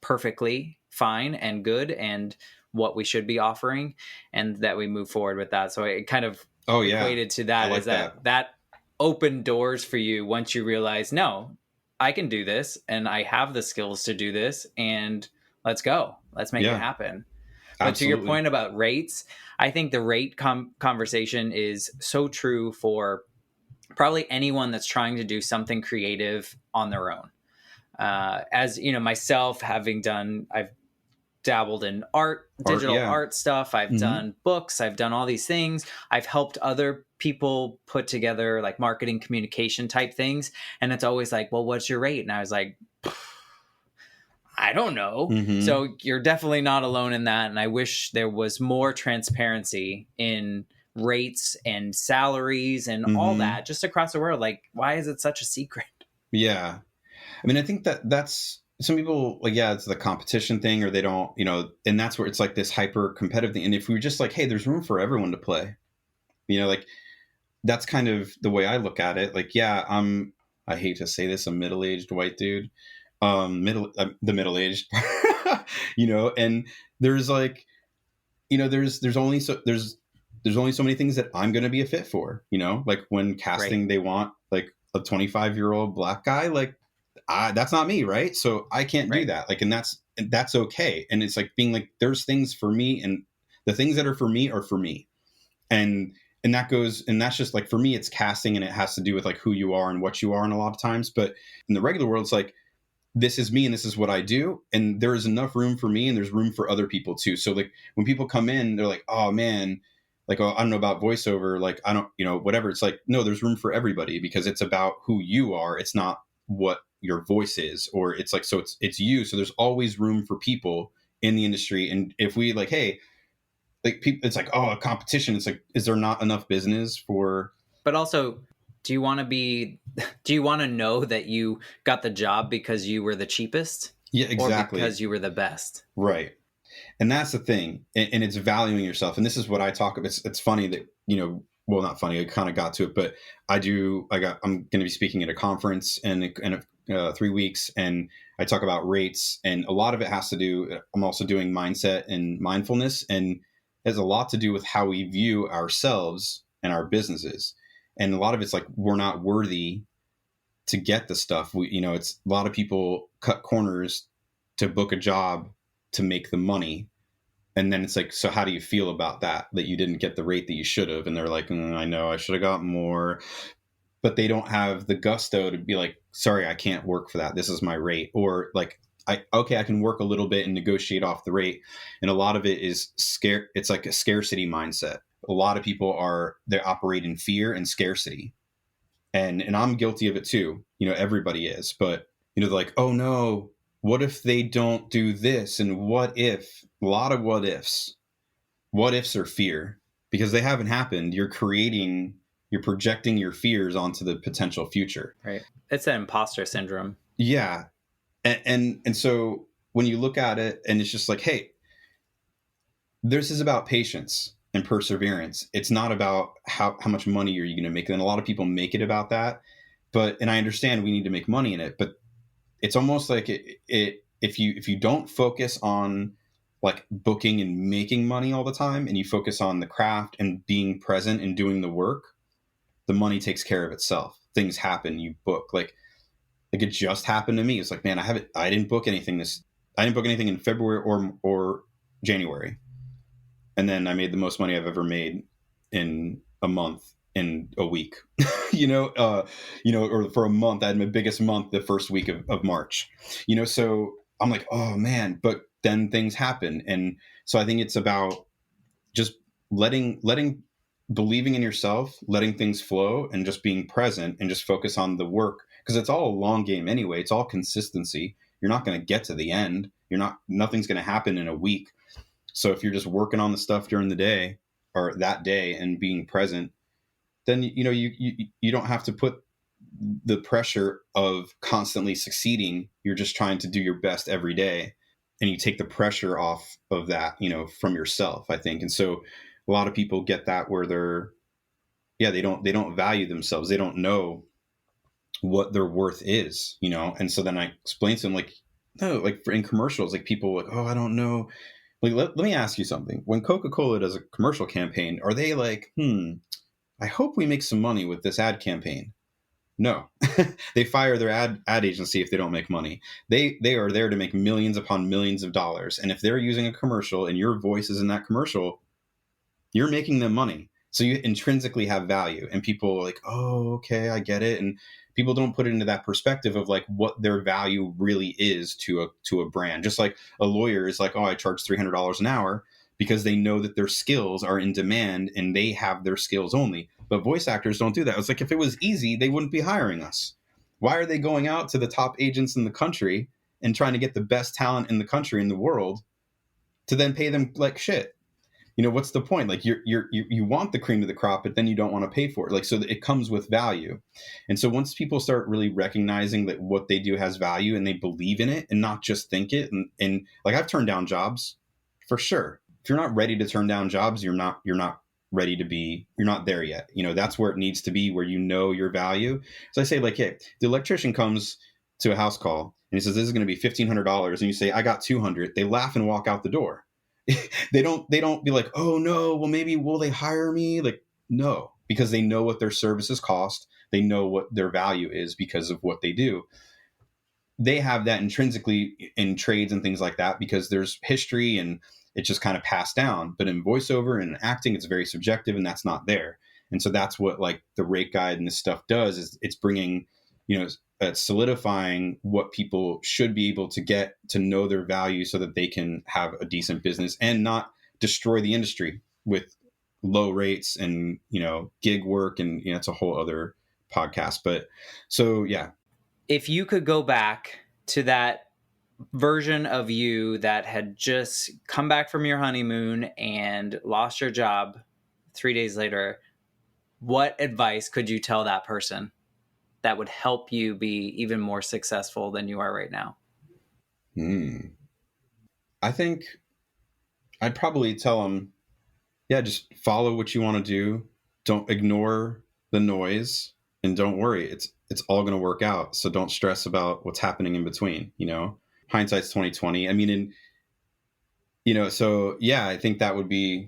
perfectly fine and good, and what we should be offering, and that we move forward with that. So it kind of equated to that, like is that opened doors for you once you realize, no, I can do this and I have the skills to do this, and let's go. Let's make it happen. But to your point about rates, I think the rate conversation is so true for probably anyone that's trying to do something creative on their own. As you know, myself, I've dabbled in digital art stuff. I've done books. I've done all these things. I've helped other people put together like marketing communication type things. And it's always like, well, what's your rate? And I was like, I don't know. So you're definitely not alone in that. And I wish there was more transparency in rates and salaries and all that just across the world. Like, why is it such a secret? Yeah. I mean, I think that's some people like, it's the competition thing, or they don't, and that's where it's like this hyper competitive thing. And if we were just like, hey, there's room for everyone to play, like that's kind of the way I look at it. Like, I hate to say this, a middle-aged white dude, the middle-aged, and there's like, there's only so many things that I'm going to be a fit for, like when casting, they want like a 25-year-old black guy, like that's not me. Right. So I can't do that. Like, and that's okay. And it's like being like, there's things for me, and the things that are for me are for me. And that goes, and that's just like, for me, it's casting, and it has to do with like who you are and what you are. And a lot of times, but in the regular world, it's like, this is me and this is what I do. And there is enough room for me, and there's room for other people too. So like when people come in, they're like, oh man, like, oh, I don't know about voiceover. Like, I don't, whatever. It's like, no, there's room for everybody, because it's about who you are. It's not what your voice is, or it's like, so it's you. So there's always room for people in the industry. And if we like, hey, like people, it's like, oh, a competition. It's like, is there not enough business for? But also, do you want to know that you got the job because you were the cheapest? Yeah, exactly. Or because you were the best? Right. And that's the thing. And it's valuing yourself. And this is what I talk about. It's funny that, well, not funny, I kind of got to it, but I'm going to be speaking at a conference in 3 weeks, and I talk about rates, and a lot of it has to do, I'm also doing mindset and mindfulness, and it has a lot to do with how we view ourselves and our businesses. And a lot of it's like, we're not worthy to get the stuff. It's a lot of people cut corners to book a job to make the money. And then it's like, so how do you feel about that you didn't get the rate that you should have? And they're like, I know I should have got more, but they don't have the gusto to be like, sorry, I can't work for that. This is my rate. Or like, I can work a little bit and negotiate off the rate. And a lot of it is it's like a scarcity mindset. A lot of people they operate in fear and scarcity. And I'm guilty of it too. Everybody is, but they're like, oh no, what if they don't do this? And what if? A lot of what ifs. What ifs are fear, because they haven't happened. You're projecting your fears onto the potential future. Right. It's an imposter syndrome. Yeah. And so when you look at it, and it's just like, hey, this is about patience and perseverance. It's not about how much money are you going to make. And a lot of people make it about that. And I understand we need to make money in it, but it's almost like if you don't focus on like booking and making money all the time, and you focus on the craft and being present and doing the work, the money takes care of itself. Things happen, you book. Like it just happened to me. It's like, man, I didn't book anything in February or January. And then I made the most money I've ever made in a month, in a week, or for a month. I had my biggest month the first week of March, so I'm like, oh man, but then things happen. And so I think it's about just believing in yourself, letting things flow, and just being present, and just focus on the work. Because it's all a long game anyway. It's all consistency. You're not going to get to the end. Nothing's going to happen in a week. So if you're just working on the stuff during the day, or that day, and being present, then you don't have to put the pressure of constantly succeeding. You're just trying to do your best every day, and you take the pressure off of that, from yourself, I think. And so a lot of people get that, where yeah, they don't value themselves. They don't know what their worth is, you know? And so then I explained to them, like, no, like in commercials, like people like, oh, I don't know. Like, let me ask you something. When Coca-Cola does a commercial campaign, are they like, I hope we make some money with this ad campaign? No. They fire their ad agency if they don't make money. They are there to make millions upon millions of dollars. And if they're using a commercial and your voice is in that commercial, you're making them money. So you intrinsically have value, and people are like, oh, okay, I get it. And people don't put it into that perspective of like what their value really is to a brand. Just like a lawyer is like, oh, I charge $300 an hour because they know that their skills are in demand and they have their skills only. But voice actors don't do that. It's like, if it was easy, they wouldn't be hiring us. Why are they going out to the top agents in the country and trying to get the best talent in the country, in the world, to then pay them like shit? You know, what's the point? Like, you want the cream of the crop, but then you don't want to pay for it. Like, so it comes with value. And so once people start really recognizing that what they do has value and they believe in it and not just think it, and like, I've turned down jobs for sure. If you're not ready to turn down jobs, you're not ready to be, you're not there yet. You know, that's where it needs to be, where you know your value. So I say, like, hey, the electrician comes to a house call and he says, this is going to be $1,500. And you say, I got 200. They laugh and walk out the door. They don't be like, oh no, well, maybe will they hire me? Like, no, because they know what their services cost. They know what their value is because of what they do. They have that intrinsically in trades and things like that because there's history and it's just kind of passed down. But in voiceover and acting, it's very subjective, and that's not there. And so that's what like the rate guide and this stuff does, is it's bringing, you know, solidifying what people should be able to get to know their value so that they can have a decent business and not destroy the industry with low rates and, you know, gig work. And, you know, it's a whole other podcast. But so, yeah. If you could go back to that version of you that had just come back from your honeymoon and lost your job 3 days later, what advice could you tell that person that would help you be even more successful than you are right now? I think I'd probably tell them, yeah, just follow what you want to do. Don't ignore the noise, and don't worry. It's all going to work out. So don't stress about what's happening in between, you know. Hindsight's 2020. I mean, you know, so yeah, I think that would be,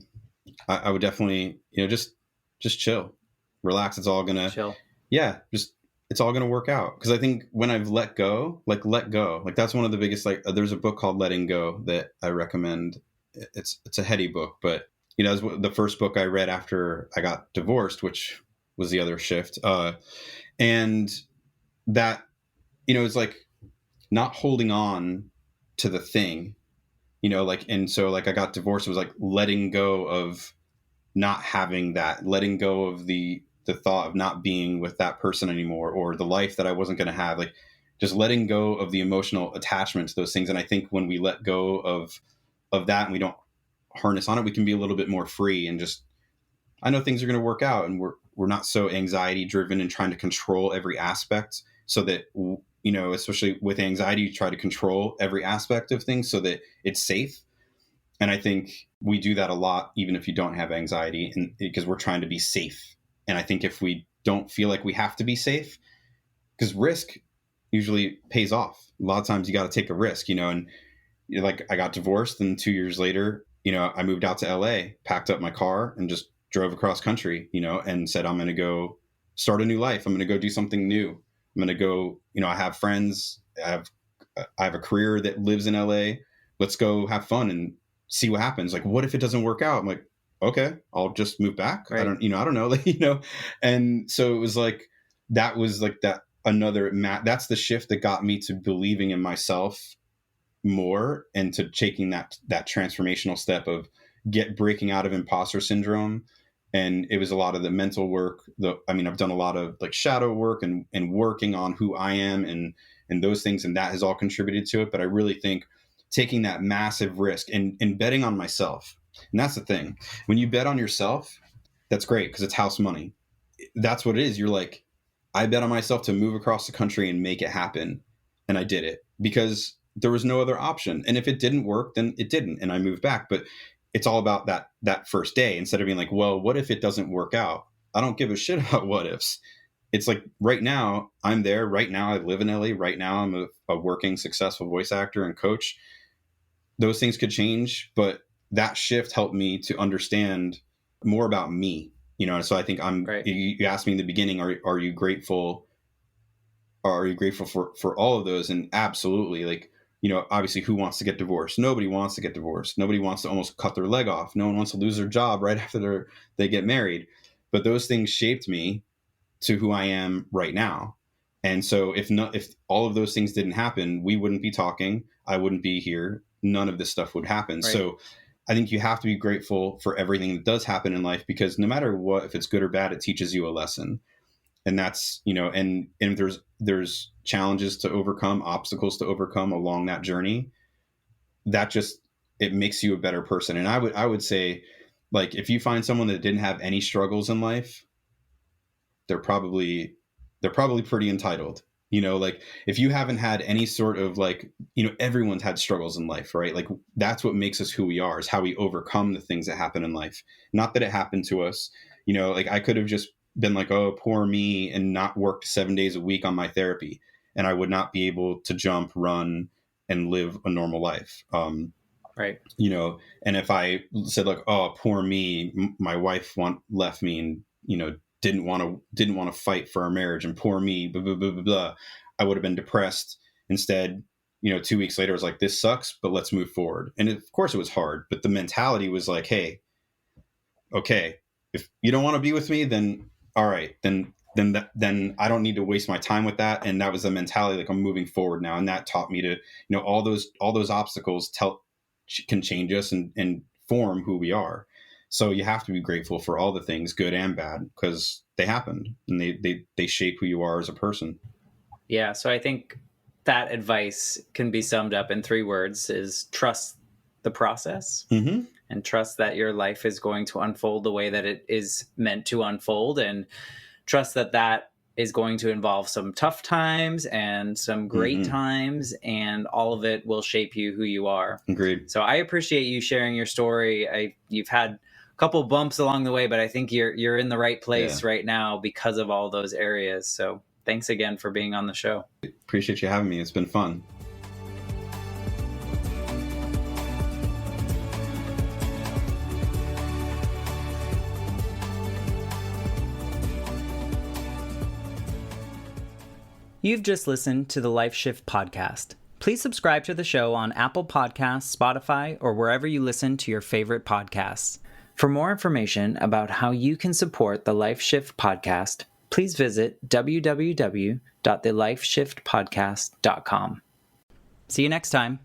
I would definitely, you know, just chill, relax. It's all gonna, chill. Yeah, just, it's all gonna work out. Because I think when I've let go, like that's one of the biggest, like, there's a book called Letting Go that I recommend. It's a heady book, but you know, it was the first book I read after I got divorced, which was the other shift. And that, you know, it's like not holding on to the thing, you know, like, and so like I got divorced, it was like letting go of not having that, letting go of the thought of not being with that person anymore, or the life that I wasn't going to have, like just letting go of the emotional attachment to those things. And I think when we let go of that and we don't harness on it, we can be a little bit more free and just, I know things are going to work out, and we're not so anxiety driven and trying to control every aspect, so that, you know, especially with anxiety, you try to control every aspect of things so that it's safe. And I think we do that a lot, even if you don't have anxiety, and because we're trying to be safe. And I think if we don't feel like we have to be safe, because risk usually pays off. A lot of times you got to take a risk, you know, and you know, like I got divorced, and 2 years later, you know, I moved out to LA, packed up my car and just drove across country, you know, and said, I'm going to go start a new life. I'm going to go do something new. I'm going to go, you know, I have friends, I have a career that lives in LA. Let's go have fun and see what happens. Like, what if it doesn't work out? I'm like, okay, I'll just move back. Right. I don't know, like, you know? And so it was like, that was like that another that's the shift that got me to believing in myself more, and to taking that transformational step of breaking out of imposter syndrome. And it was a lot of the mental work. I've done a lot of like shadow work and working on who I am and those things, and that has all contributed to it. But I really think taking that massive risk and betting on myself. And that's the thing. When you bet on yourself, that's great, because it's house money. That's what it is. You're like, I bet on myself to move across the country and make it happen. And I did it because there was no other option. And if it didn't work, then it didn't. And I moved back. But it's all about that first day, instead of being like, well, what if it doesn't work out? I don't give a shit about what ifs. It's like right now I'm there. Right now I live in LA. Right now I'm a working, successful voice actor and coach. Those things could change, but that shift helped me to understand more about me. And so I think Right. you asked me in the beginning, are you grateful? Are you grateful for all of those? And absolutely, like, obviously who wants to get divorced? Nobody wants to get divorced. Nobody wants to almost cut their leg off. No one wants to lose their job right after they get married. But those things shaped me to who I am right now. And so if all of those things didn't happen, we wouldn't be talking. I wouldn't be here. None of this stuff would happen. Right. So I think you have to be grateful for everything that does happen in life, because no matter what, if it's good or bad, it teaches you a lesson. And that's, and there's challenges to overcome, obstacles to overcome along that journey. That just, it makes you a better person. And I would say, like, if you find someone that didn't have any struggles in life, they're probably pretty entitled. Like, if you haven't had any sort of, like, everyone's had struggles in life, right? Like, that's what makes us who we are, is how we overcome the things that happen in life. Not that it happened to us. Like, I could have just been like, oh, poor me, and not worked 7 days a week on my therapy, and I would not be able to jump, run, and live a normal life. Right. And if I said, like, oh, poor me, my wife left me, and, didn't want to fight for our marriage, and poor me, blah, blah, blah, blah, blah, I would have been depressed. Instead, 2 weeks later, I was like, this sucks, but let's move forward. And of course it was hard, but the mentality was like, hey, okay, if you don't want to be with me, then all right, then I don't need to waste my time with that. And that was the mentality, like, I'm moving forward now. And that taught me to, all those obstacles can change us and form who we are. So you have to be grateful for all the things, good and bad, because they happened, and they shape who you are as a person. Yeah. So I think that advice can be summed up in 3 words: is trust the process, mm-hmm. and trust that your life is going to unfold the way that it is meant to unfold, and trust that is going to involve some tough times and some great mm-hmm. times, and all of it will shape you who you are. Agreed. So I appreciate you sharing your story. You've had a couple bumps along the way, but I think you're in the right place right now because of all those areas. So thanks again for being on the show. Appreciate you having me. It's been fun. You've just listened to the Life Shift podcast. Please subscribe to the show on Apple Podcasts, Spotify, or wherever you listen to your favorite podcasts. For more information about how you can support the Life Shift podcast, please visit www.thelifeshiftpodcast.com. See you next time.